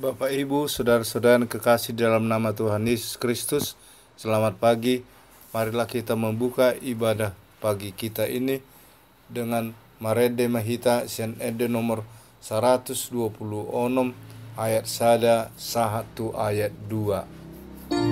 Bapak, Ibu, saudara-saudara yang kekasih dalam nama Tuhan Yesus Kristus, selamat pagi. Marilah kita membuka ibadah pagi kita ini dengan Marede Mahita Sian Ede nomor 126 ayat sada 1 ayat 2.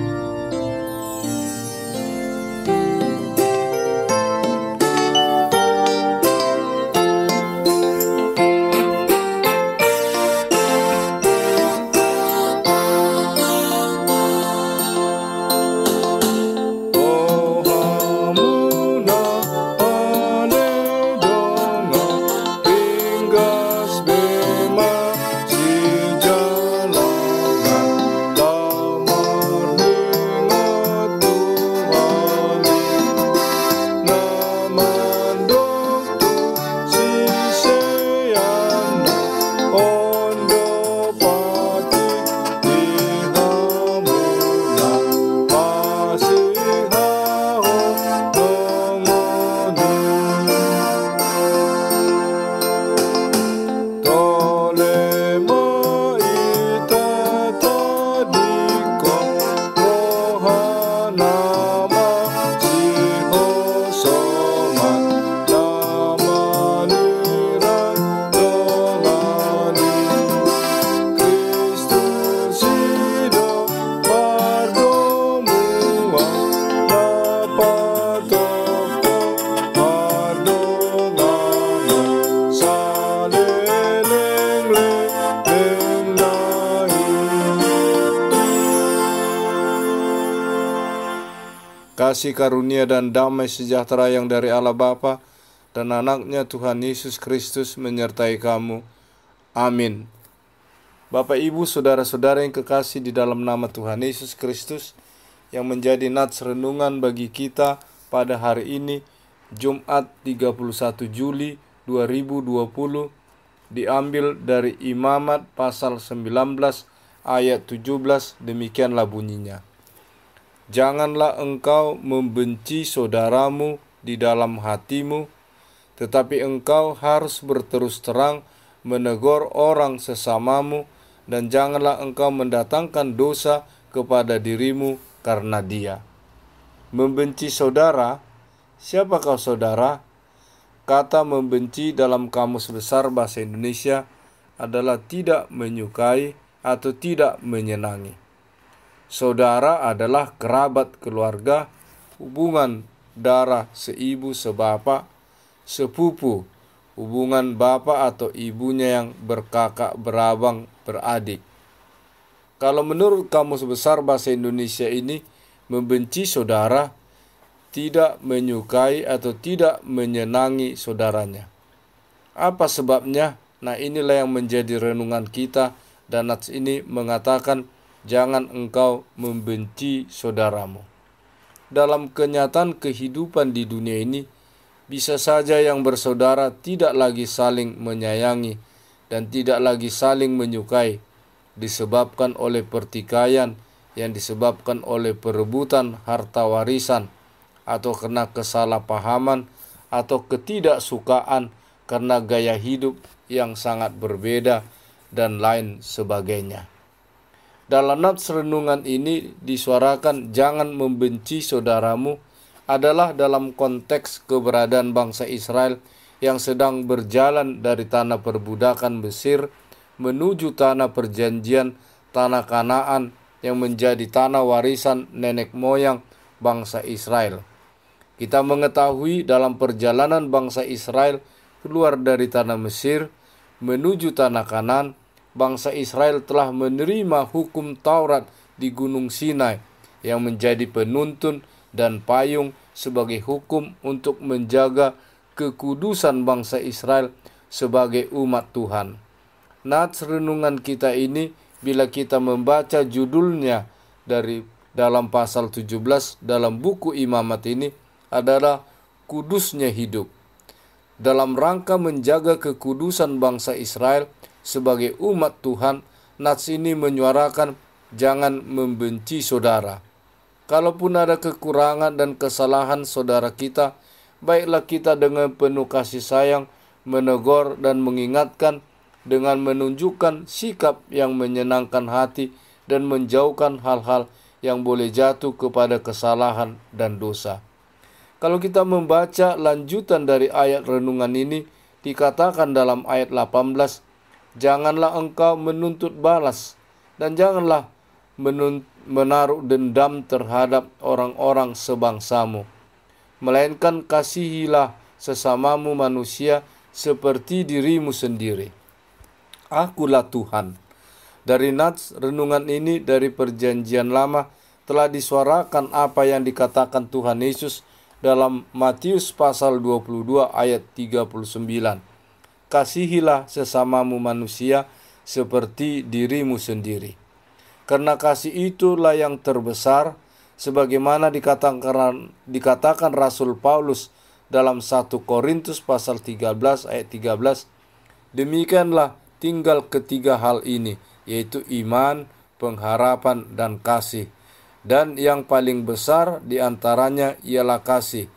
Kasih karunia dan damai sejahtera yang dari Allah Bapa dan anaknya Tuhan Yesus Kristus menyertai kamu. Amin. Bapak, Ibu, saudara-saudara yang kekasih di dalam nama Tuhan Yesus Kristus, yang menjadi nats renungan bagi kita pada hari ini, Jumat 31 Juli 2020, diambil dari Imamat pasal 19 ayat 17, demikianlah bunyinya. Janganlah engkau membenci saudaramu di dalam hatimu, tetapi engkau harus berterus terang menegur orang sesamamu, dan janganlah engkau mendatangkan dosa kepada dirimu karena dia. Membenci saudara, siapakah saudara? Kata membenci dalam Kamus Besar Bahasa Indonesia adalah tidak menyukai atau tidak menyenangi. Saudara adalah kerabat keluarga, hubungan darah seibu sebapak, sepupu, hubungan bapak atau ibunya yang berkakak, berabang, beradik. Kalau menurut Kamus Besar Bahasa Indonesia ini, membenci saudara tidak menyukai atau tidak menyenangi saudaranya. Apa sebabnya? Nah, inilah yang menjadi renungan kita, dan nats ini mengatakan, jangan engkau membenci saudaramu. Dalam kenyataan kehidupan di dunia ini, bisa saja yang bersaudara tidak lagi saling menyayangi dan tidak lagi saling menyukai, disebabkan oleh pertikaian yang disebabkan oleh perebutan harta warisan, atau karena kesalahpahaman atau ketidaksukaan karena gaya hidup yang sangat berbeda dan lain sebagainya. Dalam nats renungan ini disuarakan jangan membenci saudaramu adalah dalam konteks keberadaan bangsa Israel yang sedang berjalan dari tanah perbudakan Mesir menuju tanah perjanjian, tanah Kanaan yang menjadi tanah warisan nenek moyang bangsa Israel. Kita mengetahui dalam perjalanan bangsa Israel keluar dari tanah Mesir menuju tanah Kanaan, bangsa Israel telah menerima hukum Taurat di Gunung Sinai yang menjadi penuntun dan payung sebagai hukum untuk menjaga kekudusan bangsa Israel sebagai umat Tuhan. Nats renungan kita ini, bila kita membaca judulnya dari dalam pasal 17 dalam buku Imamat ini, adalah kudusnya hidup. Dalam rangka menjaga kekudusan bangsa Israel sebagai umat Tuhan, nats ini menyuarakan jangan membenci saudara. Kalaupun ada kekurangan dan kesalahan saudara kita, baiklah kita dengan penuh kasih sayang menegur dan mengingatkan dengan menunjukkan sikap yang menyenangkan hati dan menjauhkan hal-hal yang boleh jatuh kepada kesalahan dan dosa. Kalau kita membaca lanjutan dari ayat renungan ini, dikatakan dalam ayat 18, janganlah engkau menuntut balas dan janganlah menaruh dendam terhadap orang-orang sebangsamu, melainkan kasihilah sesamamu manusia seperti dirimu sendiri. Akulah Tuhan. Dari nats renungan ini dari Perjanjian Lama telah disuarakan apa yang dikatakan Tuhan Yesus dalam Matius pasal 22 ayat 39. Kasihilah sesamamu manusia seperti dirimu sendiri. Karena kasih itulah yang terbesar, sebagaimana dikatakan Rasul Paulus dalam 1 Korintus pasal 13 ayat 13. Demikianlah tinggal ketiga hal ini, yaitu iman, pengharapan, dan kasih. Dan yang paling besar di antaranya ialah kasih.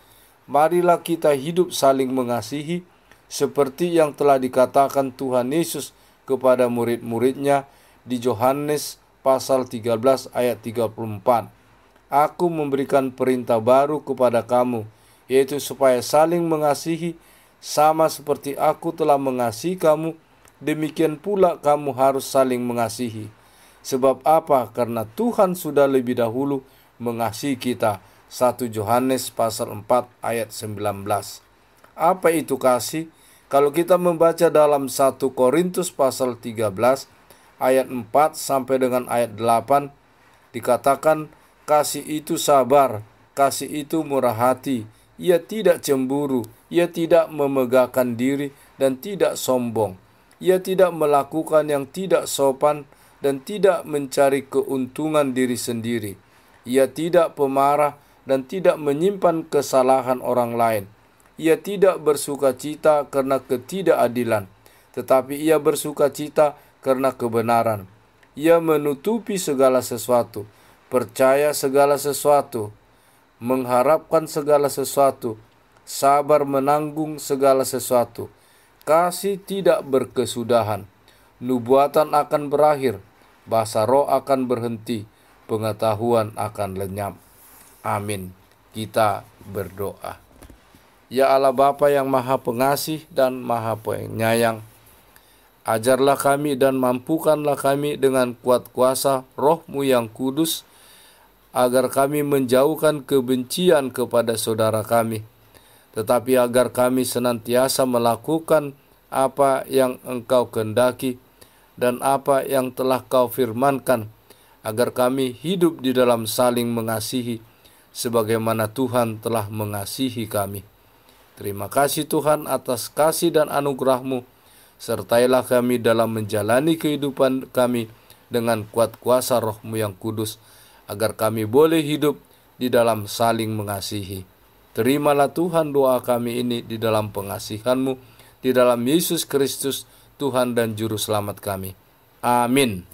Marilah kita hidup saling mengasihi, seperti yang telah dikatakan Tuhan Yesus kepada murid-muridnya di Yohanes pasal 13 ayat 34. Aku memberikan perintah baru kepada kamu, yaitu supaya saling mengasihi, sama seperti aku telah mengasihi kamu, demikian pula kamu harus saling mengasihi. Sebab apa? Karena Tuhan sudah lebih dahulu mengasihi kita. 1 Yohanes pasal 4 ayat 19. Apa itu kasih? Kalau kita membaca dalam 1 Korintus pasal 13 ayat 4 sampai dengan ayat 8, dikatakan kasih itu sabar, kasih itu murah hati, ia tidak cemburu, ia tidak memegahkan diri dan tidak sombong. Ia tidak melakukan yang tidak sopan dan tidak mencari keuntungan diri sendiri. Ia tidak pemarah dan tidak menyimpan kesalahan orang lain. Ia tidak bersukacita karena ketidakadilan, tetapi ia bersukacita karena kebenaran. Ia menutupi segala sesuatu, percaya segala sesuatu, mengharapkan segala sesuatu, sabar menanggung segala sesuatu. Kasih tidak berkesudahan, nubuatan akan berakhir, bahasa roh akan berhenti, pengetahuan akan lenyap. Amin. Kita berdoa. Ya Allah Bapa yang Maha Pengasih dan Maha Penyayang, ajarlah kami dan mampukanlah kami dengan kuat kuasa Roh-Mu yang kudus, agar kami menjauhkan kebencian kepada saudara kami, tetapi agar kami senantiasa melakukan apa yang Engkau kehendaki dan apa yang telah Kau firmankan, agar kami hidup di dalam saling mengasihi, sebagaimana Tuhan telah mengasihi kami. Terima kasih Tuhan atas kasih dan anugerah-Mu. Sertailah kami dalam menjalani kehidupan kami dengan kuat kuasa Roh-Mu yang kudus, agar kami boleh hidup di dalam saling mengasihi. Terimalah Tuhan doa kami ini di dalam pengasihan-Mu, di dalam Yesus Kristus, Tuhan dan Juru Selamat kami. Amin.